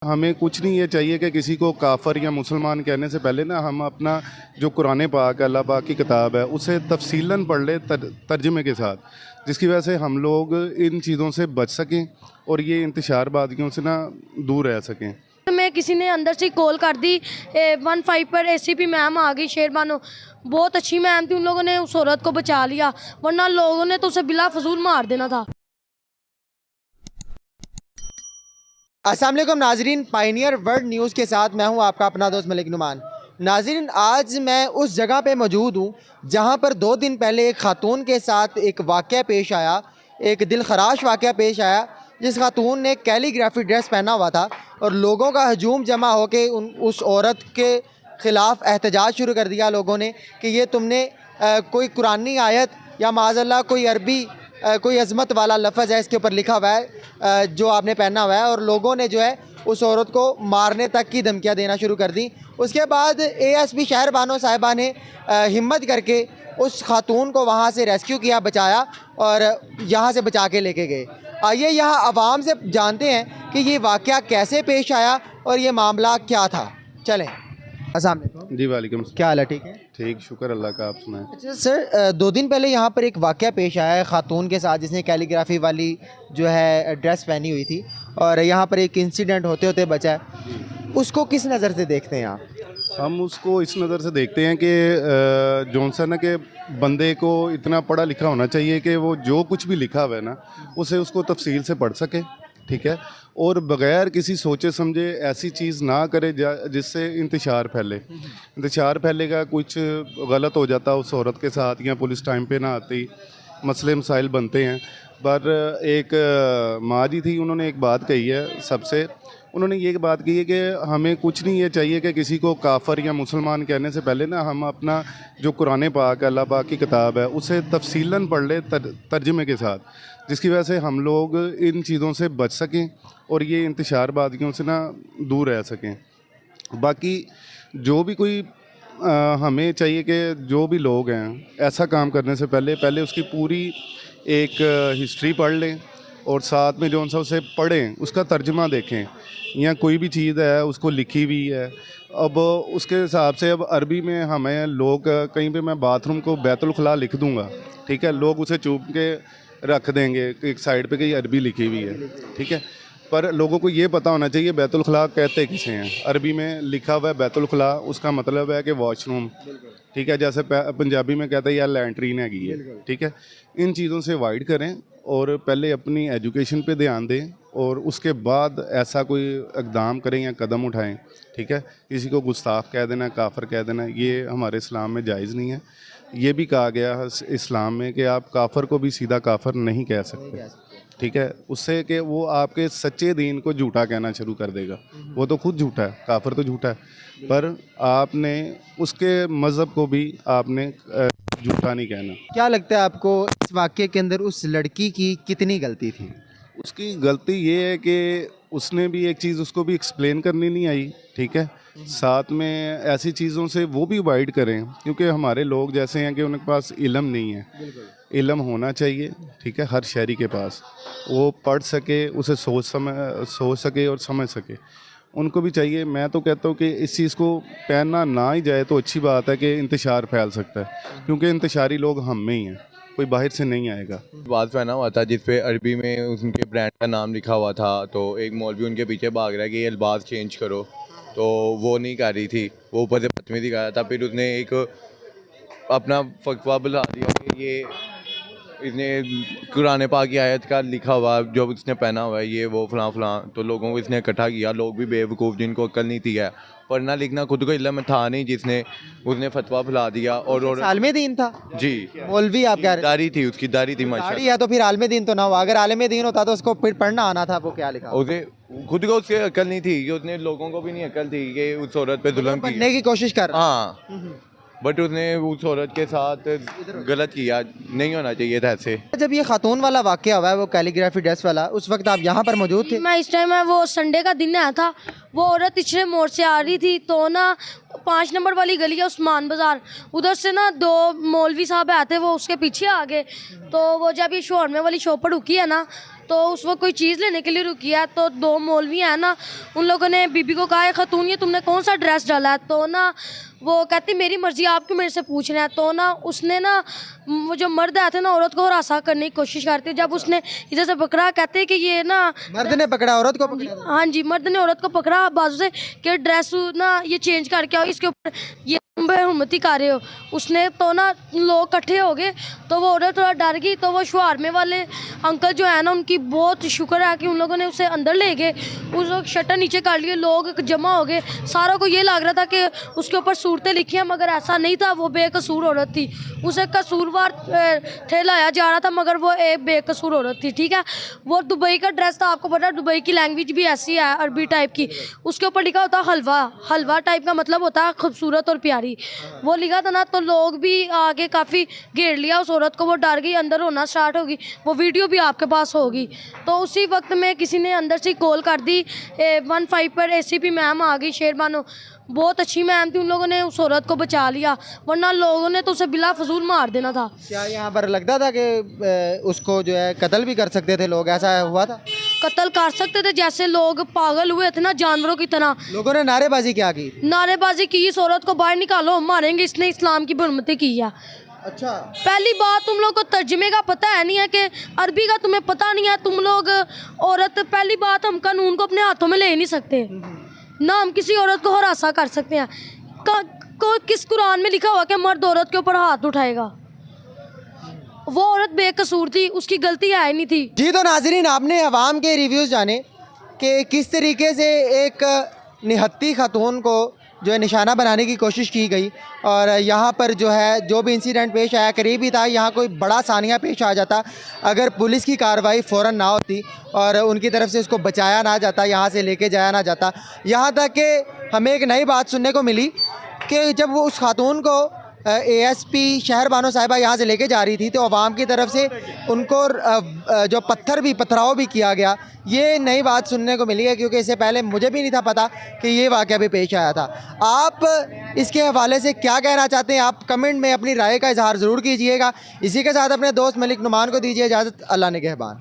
हमें कुछ नहीं ये चाहिए कि किसी को काफ़र या मुसलमान कहने से पहले ना हम अपना जो कुरान पाक अल्लाह पाक की किताब है उसे तफसीलन पढ़ ले तर्जुमे के साथ, जिसकी वजह से हम लोग इन चीज़ों से बच सकें और ये इंतशारबाजियों से ना दूर रह सकें। मैं किसी ने अंदर से कॉल कर दी 15 पर एसीपी मैम आ गई शेरबानो, बहुत अच्छी मैम थी, उन लोगों ने उस औरत को बचा लिया, वरना लोगों ने तो उसे बिला फजूल मार देना था। अस्सलाम वालेकुम नाजरीन, पायनियर वर्ल्ड न्यूज़ के साथ मैं हूं आपका अपना दोस्त मलिक नुमान। नाजरीन, आज मैं उस जगह पे मौजूद हूं जहां पर 2 दिन पहले एक ख़ातून के साथ एक वाक़या पेश आया, एक दिल खराश वाक़या पेश आया, जिस खातून ने कैलीग्राफी ड्रेस पहना हुआ था और लोगों का हजूम जमा होके उस औरत के ख़िलाफ़ एहतजाज शुरू कर दिया लोगों ने कि ये तुमने कोई कुरानी आयत या माज़अल्लाह कोई अरबी कोई अज़मत वाला लफ्ज़ है इसके ऊपर लिखा हुआ है जो आपने पहना हुआ है, और लोगों ने जो है उस औरत को मारने तक की धमकियां देना शुरू कर दी। उसके बाद एएसपी शहर बानो साहिबा ने हिम्मत करके उस खातून को वहां से रेस्क्यू किया, बचाया और यहां से बचा के लेके गए। आइए यहाँ आवाम से जानते हैं कि ये वाक़या कैसे पेश आया और ये मामला क्या था। चलें। अस्सलाम वालेकुम। जी वालेकुम सलाम। क्या हाल है? ठीक है। ठीक, शुक्र अल्लाह का, आप सुनाएं। अच्छा सर, 2 दिन पहले यहाँ पर एक वाक़या पेश आया है ख़ातून के साथ जिसने कैलीग्राफी वाली जो है ड्रेस पहनी हुई थी, और यहाँ पर एक इंसिडेंट होते होते बचा है। उसको किस नज़र से देखते हैं आप? हम उसको इस नज़र से देखते हैं कि जॉनसन के बंदे को इतना पढ़ा लिखा होना चाहिए कि वो जो कुछ भी लिखा हुआ है ना उसे उसको तफसील से पढ़ सके, ठीक है, और बग़ैर किसी सोचे समझे ऐसी चीज़ ना करे जिससे इंतशार फैले। इंतशार फैलेगा, कुछ गलत हो जाता उस औरत के साथ या पुलिस टाइम पे ना आती, मसले मसाइल बनते हैं। पर एक माँ जी थी, उन्होंने एक बात कही है सबसे, उन्होंने ये बात कही है कि हमें कुछ नहीं ये चाहिए कि किसी को काफ़र या मुसलमान कहने से पहले ना हम अपना जो कुरान पाक अल्लाह पाक की किताब है उसे तफसीलन पढ़ ले तर्जुमे के साथ, जिसकी वजह से हम लोग इन चीज़ों से बच सकें और ये इंतशारबाजियों से ना दूर रह सकें। बाकी जो भी कोई हमें चाहिए कि जो भी लोग हैं ऐसा काम करने से पहले उसकी पूरी एक हिस्ट्री पढ़ लें और साथ में जो उनसे उसे पढ़ें, उसका तर्जुमा देखें, या कोई भी चीज़ है उसको लिखी हुई है। अब उसके हिसाब से अब अरबी में हमें लोग कहीं पे मैं बाथरूम को बैतुल खुला लिख दूंगा, ठीक है, लोग उसे चुप के रख देंगे एक साइड पे कि अरबी लिखी हुई है, ठीक है, पर लोगों को ये पता होना चाहिए बैतुल खुला कहते किसे हैं। अरबी में लिखा हुआ है बैतुल खुला, उसका मतलब है कि वॉशरूम, ठीक है, जैसे पंजाबी में कहते हैं यार लैंट्रीन हैगी है, ठीक है। इन चीज़ों से अवॉइड करें और पहले अपनी एजुकेशन पे ध्यान दें और उसके बाद ऐसा कोई इक़दाम करें या कदम उठाएं, ठीक है। किसी को गुस्ताख कह देना, काफ़र कह देना, ये हमारे इस्लाम में जायज़ नहीं है। ये भी कहा गया है इस्लाम में कि आप काफ़र को भी सीधा काफ़र नहीं कह सकते, ठीक है, उससे कि वो आपके सच्चे दीन को झूठा कहना शुरू कर देगा। वो तो खुद झूठा है, काफ़र तो झूठा है, पर आपने उसके मज़हब को भी आपने झूठा नहीं कहना। क्या लगता है आपको इस वाक़ये के अंदर उस लड़की की कितनी गलती थी? उसकी गलती ये है कि उसने भी एक चीज़ उसको भी एक्सप्लेन करनी नहीं आई, ठीक है, साथ में ऐसी चीज़ों से वो भी अवॉइड करें, क्योंकि हमारे लोग जैसे हैं कि उनके पास इल्म नहीं है। इल्म होना चाहिए, ठीक है, हर शहरी के पास, वो पढ़ सके, उसे सोच सके और समझ सके। उनको भी चाहिए। मैं तो कहता हूँ कि इस चीज़ को पहनना ना ही जाए तो अच्छी बात है कि इंतशार फैल सकता है, क्योंकि इंतशारी लोग हम में ही हैं, कोई बाहर से नहीं आएगा। लिबास पहना हुआ था जिस पे अरबी में उनके ब्रांड का नाम लिखा हुआ था, तो एक मौलवी उनके पीछे भाग रहा है कि ये लिबास चेंज करो, तो वो नहीं कर रही थी, वो ऊपर से बदतमीजी कर रहा था। फिर उसने एक अपना फतवा बुला दिया कि ये इसने कुरान पाक की आयत का लिखा हुआ जो इसने पहना हुआ है ये वो फलां फलां, तो लोगों को इसने इकट्ठा किया। लोग भी बेवकूफ़, जिनको अक्ल नहीं थी है, पढ़ना लिखना खुद को इल्म था नहीं, जिसने उसने फतवा फैला दिया। और आलमे दीन था जी, मौलवी आप कह रहे हैं? दाढ़ी थी, उसकी दाढ़ी थी दाढ़ी माशाल्लाह। है तो फिर आलमे दीन तो ना हुआ। अगर आलमे दीन होता तो उसको फिर पढ़ना आना था, वो क्या लिखा? उसे खुद को उसके अकल नहीं थी कि उसने लोगों को भी नहीं अकल थी कि उस औरत पे जुल्म पढ़ने किया। की कोशिश कर रहा। हाँ, बट उसने उस औरत के साथ गलत किया, नहीं होना चाहिए था ऐसे। जब ये खातून वाला वाक़या हुआ है, वो कैलीग्राफी ड्रेस वाला, उस वक्त आप यहाँ पर मौजूद थे? मैं इस टाइम वो संडे का दिन आया था, वो औरत पिछले मोड़ से आ रही थी, तो ना 5 नंबर वाली गली है उस्मान बाज़ार, उधर से ना 2 मौलवी साहब आते, वो उसके पीछे आ गए। तो वो जब ये शोरमे वाली शॉप पर रुकी है ना, तो उस वक्त कोई चीज़ लेने के लिए रुकी है, तो दो मौलवी हैं ना, उन लोगों ने बीबी को कहा, खतून ये तुमने कौन सा ड्रेस डाला है? तो ना वो कहती मेरी मर्ज़ी, आप क्यों मेरे से पूछ रहे हैं? तो ना उसने ना वो जो मर्द आए थे ना, औरत को हरासा करने की कोशिश करती, जब उसने इधर से पकड़ा, कहते कि ये ना मर्द ने पकड़ा, औरत को पकड़ा? हाँ जी, मर्द ने औरत को पकड़ा बाजू से कि ड्रेस ना ये चेंज करके आओ, इसके ऊपर ये बेहुरमती कर रहे हो। उसने तो ना लोग इकट्ठे हो गए, तो वो औरत थोड़ा डर गई, तो वो शवारमे वाले अंकल जो है ना, उनकी बहुत शुक्र है कि उन लोगों ने उसे अंदर ले गए, उस लोग शटर नीचे कर लिए, लोग जमा हो गए। सारों को ये लग रहा था कि उसके ऊपर सूरतें लिखी हैं, मगर ऐसा नहीं था, वो बेकसूर औरत थी, उसे कसूरवार ठहराया जा रहा था, मगर वो एक बेकसूर औरत थी। ठीक है, वो दुबई का ड्रेस था, आपको पता है दुबई की लैंग्वेज भी ऐसी है, अरबी टाइप की, उसके ऊपर लिखा होता हलवा, हलवा टाइप का मतलब होता है खूबसूरत और प्यारी, वो लिखा था ना, तो लोग भी आगे काफ़ी घेर लिया उस औरत को, वो डर गई, अंदर होना स्टार्ट होगी, वो वीडियो भी आपके पास होगी। तो उसी वक्त में किसी ने अंदर से कॉल कर दी, 15 पर ACP मैम आ गई, शेरबानो, बहुत अच्छी मैम थी, उन लोगों ने उस औरत को बचा लिया, वरना लोगों ने तो उसे बिला फजूल मार देना था। क्या यहाँ पर लगता था कि उसको जो है कत्ल भी कर सकते थे लोग, ऐसा हुआ था? कत्ल कर सकते थे, जैसे लोग पागल हुए थे ना जानवरों की तरह, लोगों ने नारेबाजी क्या की? नारेबाजी की, इस औरत को बाहर निकालो, हम मारेंगे, इसने इस्लाम की बुरमती की है। अच्छा, पहली बात, तुम लोग को तर्जमे का पता है नहीं है कि अरबी का तुम्हें पता नहीं है, तुम लोग औरत, पहली बात हम कानून को अपने हाथों में ले ही नहीं सकते ना, हम किसी औरत को हरासा कर सकते हैं। किस कुरान में लिखा हुआ कि मर्द औरत के ऊपर हाथ उठाएगा? वो औरत बेकसूर थी, उसकी गलती है नहीं थी। जी तो नाजरीन, आपने अवाम के रिव्यूज़ जाने कि किस तरीके से एक निहत्ती खातून को जो है निशाना बनाने की कोशिश की गई, और यहाँ पर जो है जो भी इंसिडेंट पेश आया, करीब ही था यहाँ कोई बड़ा सानिया पेश आ जाता अगर पुलिस की कार्रवाई फ़ौरन ना होती और उनकी तरफ से उसको बचाया ना जाता, यहाँ से लेके जाया ना जाता। यहाँ तक कि हमें एक नई बात सुनने को मिली कि जब वो उस खातून को ASP शहर बानो साहिबा यहाँ से लेके जा रही थी, तो अवाम की तरफ से उनको जो पथराव भी किया गया। ये नई बात सुनने को मिली है, क्योंकि इससे पहले मुझे भी नहीं था पता कि ये वाक़या भी पेश आया था। आप इसके हवाले से क्या कहना चाहते हैं? आप कमेंट में अपनी राय का इजहार ज़रूर कीजिएगा। इसी के साथ अपने दोस्त मलिक नुमान को दीजिए इजाज़त। अल्लाह निगहबान।